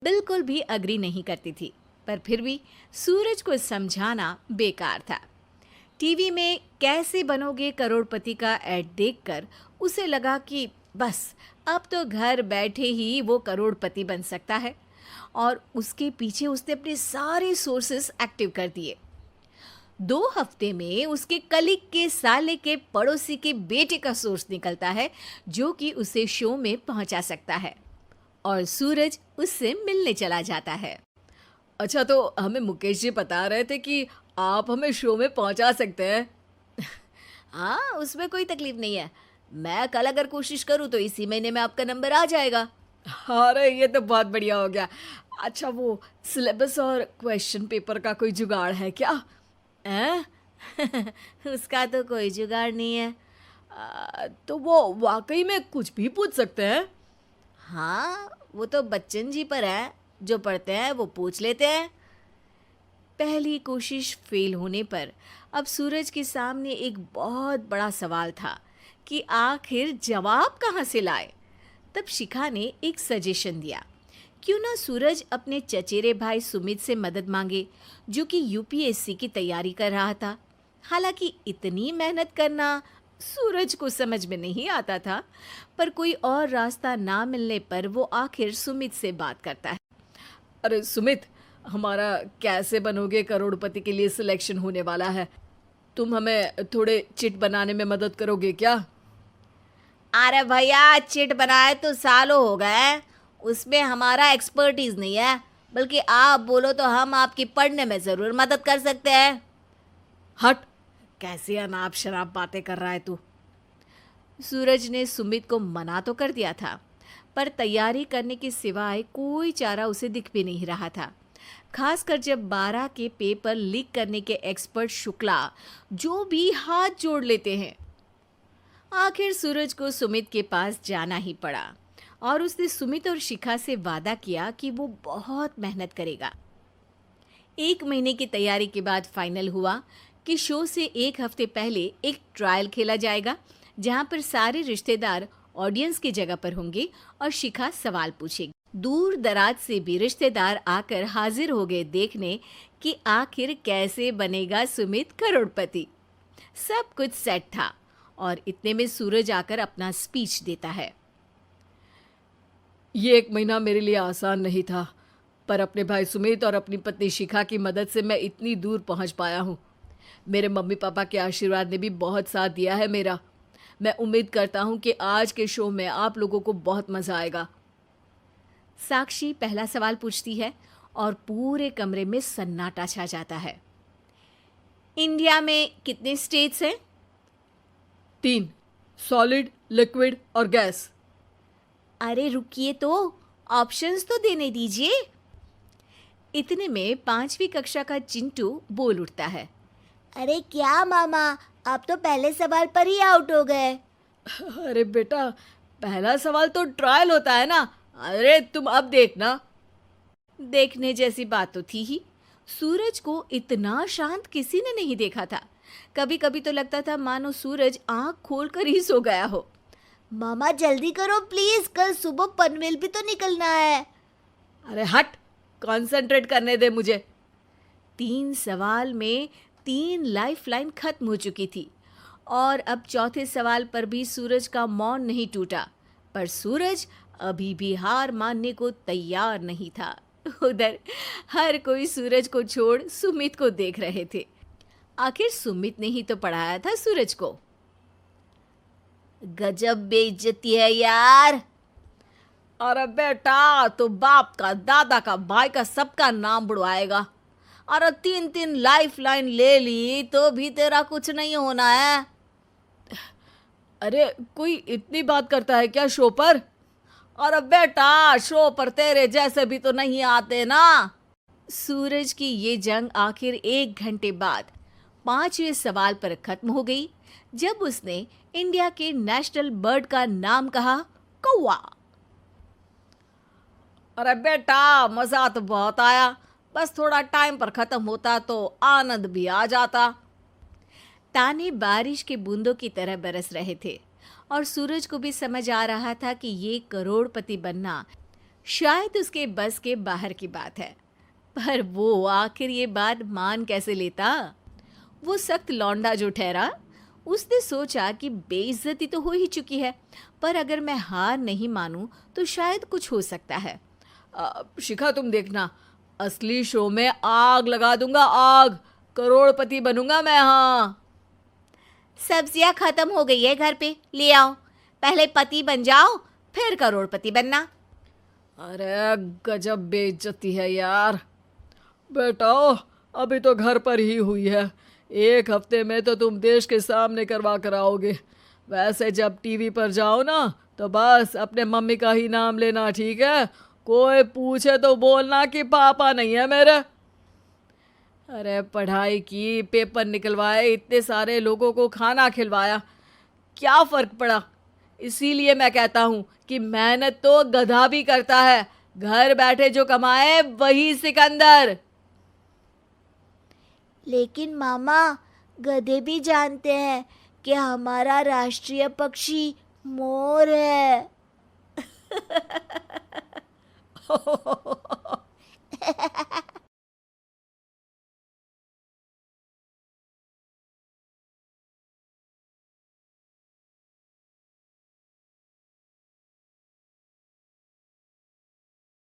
बिल्कुल भी अग्री नहीं करती थी, पर फिर भी सूरज को समझाना बेकार था। टीवी में कैसे बनोगे करोड़पति का ऐड देखकर उसे लगा कि बस अब तो घर बैठे ही वो करोड़पति बन सकता है, और उसके पीछे उसने अपने सारे सोर्सेस एक्टिव कर दिए। 2 हफ्ते में उसके कलीग के साले के पड़ोसी के बेटे का सोर्स निकलता है जो कि उसे शो में पहुंचा सकता है, और सूरज उससे मिलने चला जाता है। अच्छा, तो हमें मुकेश जी बता रहे थे कि आप हमें शो में पहुंचा सकते हैं। हाँ, उसमें कोई तकलीफ नहीं है। मैं कल अगर कोशिश करूँ तो इसी महीने में आपका नंबर आ जाएगा। अरे ये तो बहुत बढ़िया हो गया। अच्छा, वो सिलेबस और क्वेश्चन पेपर का कोई जुगाड़ है क्या? हैं? उसका तो कोई जुगाड़ नहीं है। तो वो वाकई में कुछ भी पूछ सकते हैं? हाँ, वो तो बच्चन जी पर है। जो पढ़ते हैं वो पूछ लेते हैं। पहली कोशिश फेल होने पर अब सूरज के सामने एक बहुत बड़ा सवाल था कि आखिर जवाब कहाँ से लाए। तब शिखा ने एक सजेशन दिया, क्यों ना सूरज अपने चचेरे भाई सुमित से मदद मांगे, जो कि यूपीएससी की तैयारी कर रहा था। हालांकि इतनी मेहनत करना सूरज को समझ में नहीं आता था, पर कोई और रास्ता ना मिलने पर वो आखिर सुमित से बात करता है। अरे सुमित, हमारा कैसे बनोगे करोड़पति के लिए सिलेक्शन होने वाला है। तुम हमें थोड़े चिट बनाने में मदद करोगे क्या? अरे भैया, चिट बनाए तो सालों हो गए, उसमें हमारा एक्सपर्टीज नहीं है। बल्कि आप बोलो तो हम आपकी पढ़ने में ज़रूर मदद कर सकते हैं। हट, कैसी अनाप शराब बातें कर रहा है तू। सूरज ने सुमित को मना तो कर दिया था, पर तैयारी करने के सिवाय कोई चारा उसे दिख भी नहीं रहा था। खासकर जब 12 के पेपर लीक करने के एक्सपर्ट शुक्ला जो भी हाथ जोड़ लेते हैं। आखिर सूरज को सुमित के पास जाना ही पड़ा, और उसने सुमित और शिखा से वादा किया कि वो बहुत मेहनत करेगा। 1 महीने की तैयारी के बाद फाइनल हुआ कि शो से 1 हफ्ते पहले एक ट्रायल खेला जाएगा, जहां पर सारे रिश्तेदार ऑडियंस की जगह पर होंगे और शिखा सवाल पूछेगी। दूर दराज से भी रिश्तेदार आकर हाजिर हो गए देखने कि आखिर कैसे बनेगा सुमित करोड़पति। सब कुछ सेट था, और इतने में सूरज आकर अपना स्पीच देता है। ये 1 महीना मेरे लिए आसान नहीं था, पर अपने भाई सुमित और अपनी पत्नी शिखा की मदद से मैं इतनी दूर पहुंच पाया हूँ। मेरे मम्मी पापा के आशीर्वाद ने भी बहुत साथ दिया है मेरा। मैं उम्मीद करता हूँ कि आज के शो में आप लोगों को बहुत मज़ा आएगा। साक्षी पहला सवाल पूछती है, और पूरे कमरे में सन्नाटा छा जाता है। इंडिया में कितने स्टेट्स हैं? 3, सॉलिड, लिक्विड और गैस। अरे रुकिए, तो ऑप्शंस तो देने दीजिए। इतने में 5वीं कक्षा का चिंटू बोल उठता है। अरे क्या मामा, आप तो पहले सवाल पर ही आउट हो गए। अरे बेटा, पहला सवाल तो ट्रायल होता है ना। अरे तुम अब देखना। देखने जैसी बात तो थी ही। सूरज को इतना शांत किसी ने नहीं देखा था। कभी कभी तो लगता था मानो सूरज आंख खोलकर ही सो गया हो। मामा जल्दी करो प्लीज, कल सुबह पनवेल भी तो निकलना है। अरे हट, कंसंट्रेट करने दे मुझे। 3 सवाल में 3 लाइफलाइन खत्म हो चुकी थी, और अब चौथे सवाल पर भी सूरज का मौन नहीं टूटा। पर सूरज अभी भी हार मानने को तैयार नहीं था। उधर हर कोई सूरज को छोड़ सुमित को देख रहे थे। आखिर सुमित ने ही तो पढ़ाया था सूरज को। गजब बेइज्जती है यार। अरे बेटा, तो बाप का, दादा का, भाई का, सबका नाम बुड़वाएगा। अरे 3 लाइफ लाइन ले ली तो भी तेरा कुछ नहीं होना है। अरे कोई इतनी बात करता है क्या शो पर? अरे बेटा, शो पर तेरे जैसे भी तो नहीं आते ना। सूरज की ये जंग आखिर 1 घंटे बाद 5वें सवाल पर खत्म हो गई, जब उसने इंडिया के नेशनल बर्ड का नाम कहा, कौवा। अरे बेटा, मजा तो बहुत आया, बस थोड़ा टाइम पर खत्म होता तो आनंद भी आ जाता। ताने बारिश के बूंदों की तरह बरस रहे थे, और सूरज को भी समझ आ रहा था कि ये करोड़पति बनना शायद उसके बस के बाहर की बात है, पर वो आखिर ये बात मान कैसे लेता। वो सख्त लौंडा जो ठहरा, उसने सोचा कि बेइज्जती तो हो ही चुकी है, पर अगर मैं हार नहीं मानूं तो शायद कुछ हो सकता है। शिखा, तुम देखना, असली शो में आग लगा दूंगा, आग, करोड़पति बनूंगा मैं। हाँ, सब्जियां खत्म हो गई है घर पे, ले आओ। पहले पति बन जाओ, फिर करोड़पति बनना। अरे गजब बेइज्जती है यार। बेटा, अभी तो घर पर ही हुई है, 1 हफ्ते में तो तुम देश के सामने करवा कर आओगे। वैसे जब टीवी पर जाओ ना, तो बस अपने मम्मी का ही नाम लेना, ठीक है? कोई पूछे तो बोलना कि पापा नहीं है मेरे। अरे पढ़ाई की, पेपर निकलवाए, इतने सारे लोगों को खाना खिलवाया, क्या फ़र्क पड़ा? इसीलिए मैं कहता हूँ कि मेहनत तो गधा भी करता है, घर बैठे जो कमाए वही सिकंदर। लेकिन मामा, गधे भी जानते हैं कि हमारा राष्ट्रीय पक्षी मोर है।